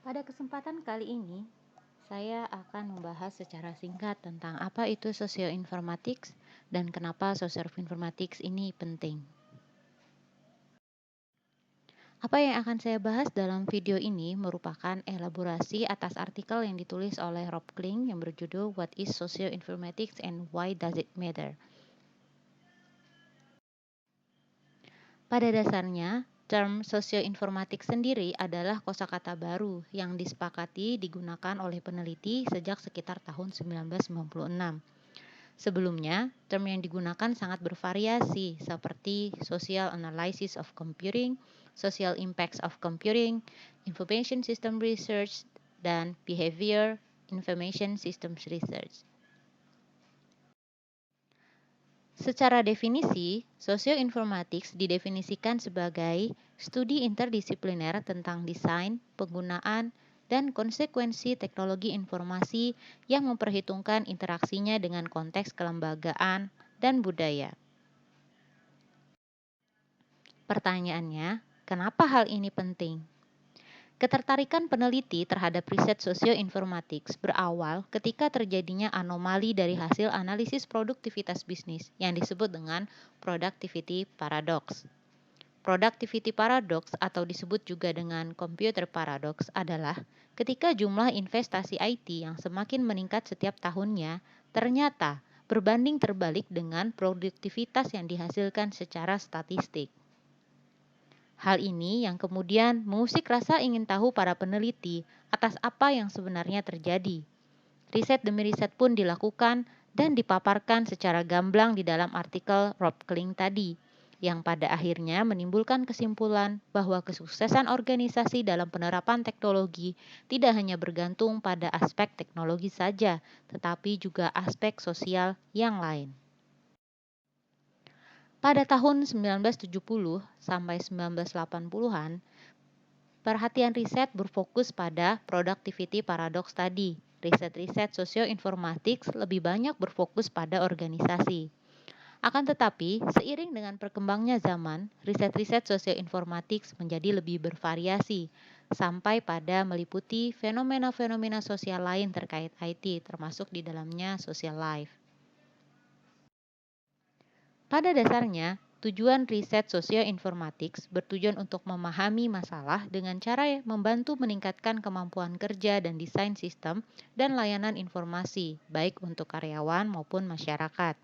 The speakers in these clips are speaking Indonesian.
Pada kesempatan kali ini, saya akan membahas secara singkat tentang apa itu sosioinformatics dan kenapa sosioinformatics ini penting. Apa yang akan saya bahas dalam video ini merupakan elaborasi atas artikel yang ditulis oleh Rob Kling yang berjudul What is Socio-Informatics and Why Does it Matter? Pada dasarnya, term sosioinformatics sendiri adalah kosakata baru yang disepakati digunakan oleh peneliti sejak sekitar tahun 1996. Sebelumnya, term yang digunakan sangat bervariasi seperti social analysis of computing, social impacts of computing, information system research, dan behavior information systems research. Secara definisi, sosioinformatics didefinisikan sebagai studi interdisipliner tentang desain, penggunaan, dan konsekuensi teknologi informasi yang memperhitungkan interaksinya dengan konteks kelembagaan dan budaya. Pertanyaannya, kenapa hal ini penting? Ketertarikan peneliti terhadap riset sosioinformatics berawal ketika terjadinya anomali dari hasil analisis produktivitas bisnis yang disebut dengan productivity paradox. Productivity paradox atau disebut juga dengan computer paradox adalah ketika jumlah investasi IT yang semakin meningkat setiap tahunnya ternyata berbanding terbalik dengan produktivitas yang dihasilkan secara statistik. Hal ini yang kemudian mengusik rasa ingin tahu para peneliti atas apa yang sebenarnya terjadi. Riset demi riset pun dilakukan dan dipaparkan secara gamblang di dalam artikel Rob Kling tadi, yang pada akhirnya menimbulkan kesimpulan bahwa kesuksesan organisasi dalam penerapan teknologi tidak hanya bergantung pada aspek teknologi saja, tetapi juga aspek sosial yang lain. Pada tahun 1970 sampai 1980-an, perhatian riset berfokus pada productivity paradox tadi. Riset-riset sosioinformatics lebih banyak berfokus pada organisasi. Akan tetapi, seiring dengan perkembangnya zaman, riset-riset sosioinformatics menjadi lebih bervariasi, sampai pada meliputi fenomena-fenomena sosial lain terkait IT, termasuk di dalamnya social life. Pada dasarnya, tujuan riset sosioinformatics bertujuan untuk memahami masalah dengan cara membantu meningkatkan kemampuan kerja dan desain sistem dan layanan informasi, baik untuk karyawan maupun masyarakat.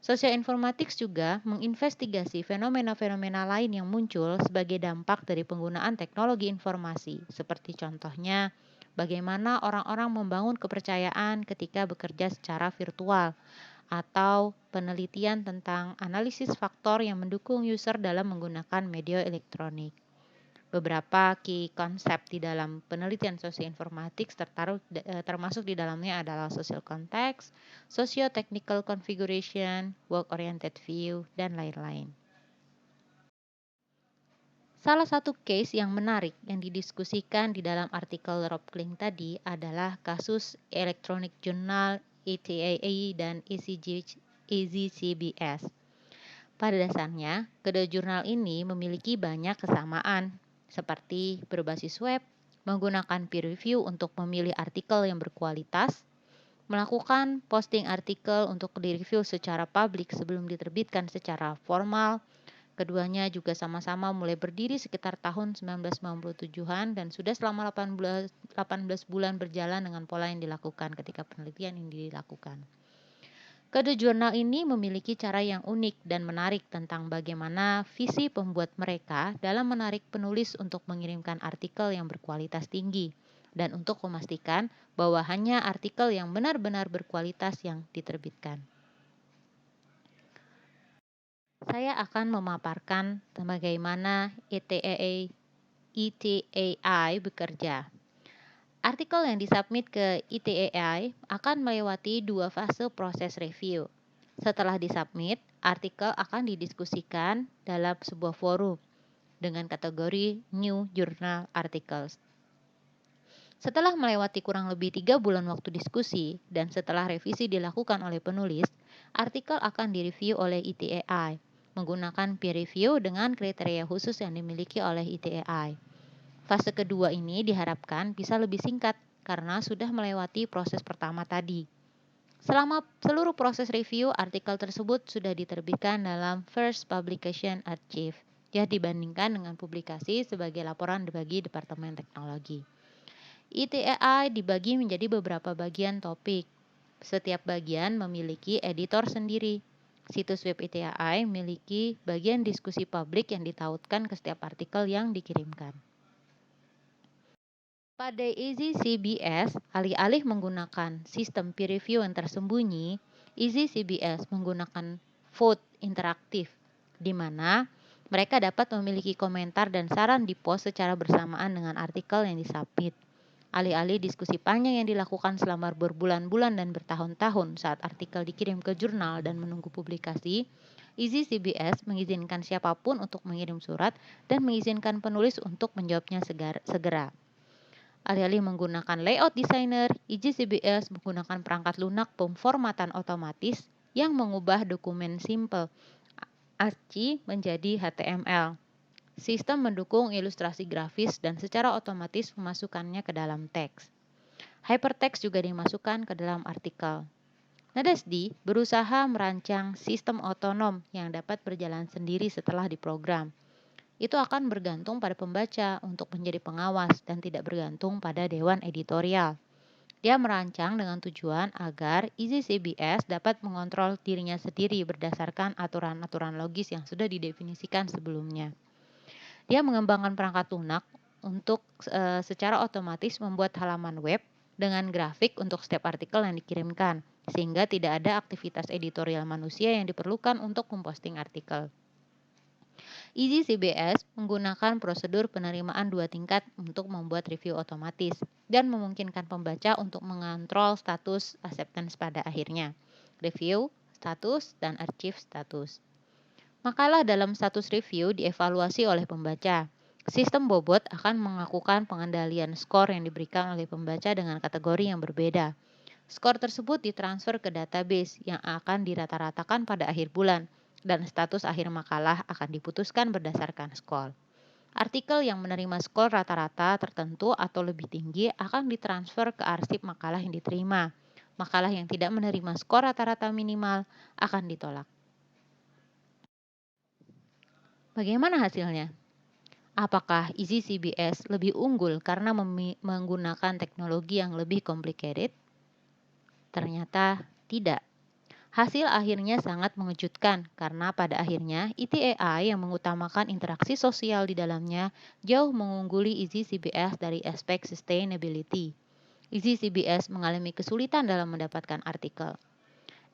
Sosioinformatics juga menginvestigasi fenomena-fenomena lain yang muncul sebagai dampak dari penggunaan teknologi informasi, seperti contohnya bagaimana orang-orang membangun kepercayaan ketika bekerja secara virtual, atau penelitian tentang analisis faktor yang mendukung user dalam menggunakan media elektronik. Beberapa key konsep di dalam penelitian sosioinformatics termasuk di dalamnya adalah social context, socio-technical configuration, work-oriented view, dan lain-lain. Salah satu case yang menarik yang didiskusikan di dalam artikel Rob Kling tadi adalah kasus Electronic Journal ETAA dan EZCBS. Pada dasarnya, kedua jurnal ini memiliki banyak kesamaan, seperti berbasis web, menggunakan peer review untuk memilih artikel yang berkualitas, melakukan posting artikel untuk direview secara publik sebelum diterbitkan secara formal. Keduanya juga sama-sama mulai berdiri sekitar tahun 1997-an dan sudah selama 18 bulan berjalan dengan pola yang dilakukan ketika penelitian ini dilakukan. Kedua jurnal ini memiliki cara yang unik dan menarik tentang bagaimana visi pembuat mereka dalam menarik penulis untuk mengirimkan artikel yang berkualitas tinggi dan untuk memastikan bahwa hanya artikel yang benar-benar berkualitas yang diterbitkan. Saya akan memaparkan bagaimana ETAI bekerja. Artikel yang disubmit ke ETAI akan melewati dua fase proses review. Setelah disubmit, artikel akan didiskusikan dalam sebuah forum dengan kategori New Journal Articles. Setelah melewati kurang lebih 3 bulan waktu diskusi dan setelah revisi dilakukan oleh penulis, artikel akan direview oleh ETAI menggunakan peer review dengan kriteria khusus yang dimiliki oleh ETAI. Fase kedua ini diharapkan bisa lebih singkat karena sudah melewati proses pertama tadi. Selama seluruh proses review, artikel tersebut sudah diterbitkan dalam First Publication Archive, ya dibandingkan dengan publikasi sebagai laporan bagi Departemen Teknologi. ITAI dibagi menjadi beberapa bagian topik. Setiap bagian memiliki editor sendiri. Situs web ITAI memiliki bagian diskusi publik yang ditautkan ke setiap artikel yang dikirimkan. Pada EasyCBS, alih-alih menggunakan sistem peer review yang tersembunyi, EasyCBS menggunakan vote interaktif, di mana mereka dapat memiliki komentar dan saran di post secara bersamaan dengan artikel yang disubmit. Alih-alih diskusi panjang yang dilakukan selama berbulan-bulan dan bertahun-tahun saat artikel dikirim ke jurnal dan menunggu publikasi, EasyCBS mengizinkan siapapun untuk mengirim surat dan mengizinkan penulis untuk menjawabnya segera. Alih-alih menggunakan layout designer, EasyCBS menggunakan perangkat lunak pemformatan otomatis yang mengubah dokumen simple ASCII menjadi HTML. Sistem mendukung ilustrasi grafis dan secara otomatis memasukkannya ke dalam teks. Hypertext juga dimasukkan ke dalam artikel. Nadasdi berusaha merancang sistem otonom yang dapat berjalan sendiri setelah diprogram. Itu akan bergantung pada pembaca untuk menjadi pengawas dan tidak bergantung pada dewan editorial. Dia merancang dengan tujuan agar EasyCBS dapat mengontrol dirinya sendiri berdasarkan aturan-aturan logis yang sudah didefinisikan sebelumnya. Dia mengembangkan perangkat lunak untuk secara otomatis membuat halaman web dengan grafik untuk setiap artikel yang dikirimkan, sehingga tidak ada aktivitas editorial manusia yang diperlukan untuk memposting artikel. EasyCBS menggunakan prosedur penerimaan 2 tingkat untuk membuat review otomatis dan memungkinkan pembaca untuk mengontrol status acceptance pada akhirnya, review, status, dan archive status. Makalah dalam status review dievaluasi oleh pembaca. Sistem bobot akan melakukan pengendalian skor yang diberikan oleh pembaca dengan kategori yang berbeda. Skor tersebut ditransfer ke database yang akan dirata-ratakan pada akhir bulan, dan status akhir makalah akan diputuskan berdasarkan skor. Artikel yang menerima skor rata-rata tertentu atau lebih tinggi akan ditransfer ke arsip makalah yang diterima. Makalah yang tidak menerima skor rata-rata minimal akan ditolak. Bagaimana hasilnya? Apakah EasyCBS lebih unggul karena menggunakan teknologi yang lebih complicated? Ternyata tidak. Hasil akhirnya sangat mengejutkan karena pada akhirnya ITAI yang mengutamakan interaksi sosial di dalamnya jauh mengungguli EasyCBS dari aspek sustainability. EasyCBS mengalami kesulitan dalam mendapatkan artikel.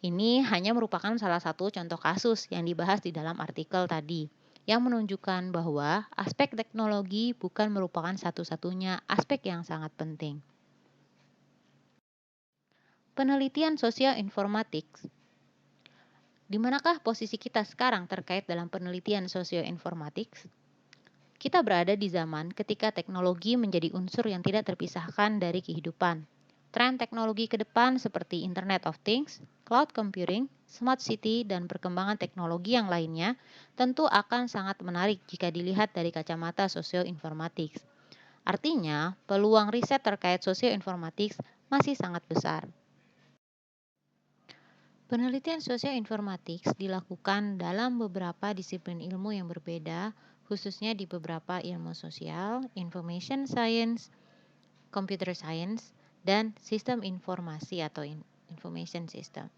Ini hanya merupakan salah satu contoh kasus yang dibahas di dalam artikel tadi, yang menunjukkan bahwa aspek teknologi bukan merupakan satu-satunya aspek yang sangat penting. Penelitian sosial informatics. Di manakah posisi kita sekarang terkait dalam penelitian sosioinformatics? Kita berada di zaman ketika teknologi menjadi unsur yang tidak terpisahkan dari kehidupan. Tren teknologi ke depan seperti Internet of Things, cloud computing, smart city, dan perkembangan teknologi yang lainnya tentu akan sangat menarik jika dilihat dari kacamata sosioinformatics. Artinya, peluang riset terkait sosioinformatics masih sangat besar. Penelitian sosioinformatics dilakukan dalam beberapa disiplin ilmu yang berbeda, khususnya di beberapa ilmu sosial, information science, computer science, dan sistem informasi atau information system.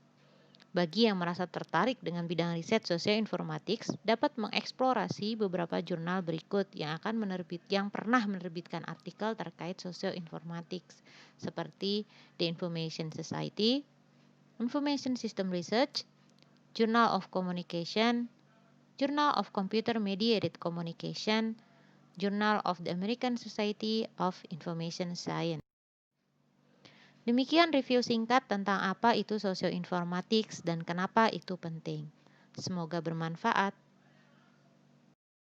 Bagi yang merasa tertarik dengan bidang riset sosioinformatics, dapat mengeksplorasi beberapa jurnal berikut yang pernah menerbitkan artikel terkait sosioinformatics, seperti The Information Society, Information System Research, Journal of Communication, Journal of Computer Mediated Communication, Journal of the American Society of Information Science. Demikian review singkat tentang apa itu sosioinformatics dan kenapa itu penting. Semoga bermanfaat.